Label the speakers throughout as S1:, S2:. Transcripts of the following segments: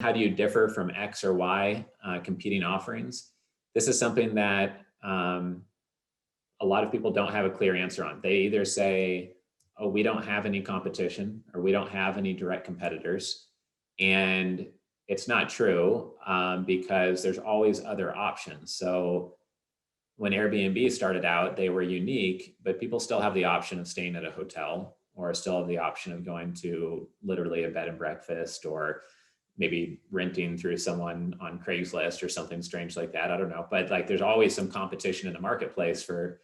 S1: how do you differ from X or Y competing offerings? This is something that a lot of people don't have a clear answer on. They either say, oh, we don't have any competition or we don't have any direct competitors. And it's not true because there's always other options. So when Airbnb started out, they were unique, but people still have the option of staying at a hotel or still have the option of going to literally a bed and breakfast or maybe renting through someone on Craigslist or something strange like that. I don't know, but like there's always some competition in the marketplace for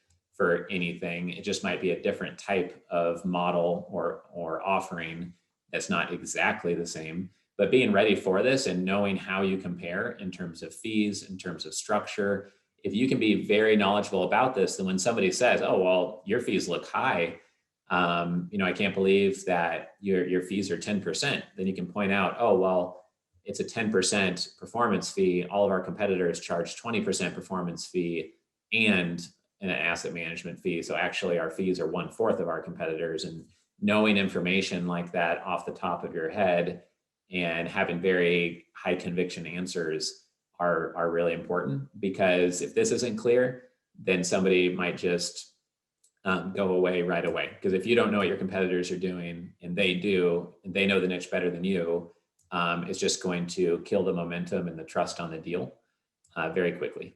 S1: anything. It just might be a different type of model or offering that's not exactly the same. But being ready for this and knowing how you compare in terms of fees, in terms of structure, if you can be very knowledgeable about this, then when somebody says, "Oh, well, your fees look high," I can't believe that your fees are 10%. Then you can point out, "Oh, well, it's a 10% performance fee. All of our competitors charge 20% performance fee and an asset management fee. So actually, our fees are 1/4 of our competitors." And knowing information like that off the top of your head and having very high conviction answers are really important, because if this isn't clear, then somebody might just go away right away. Because if you don't know what your competitors are doing and they do, and they know the niche better than you, it's just going to kill the momentum and the trust on the deal very quickly.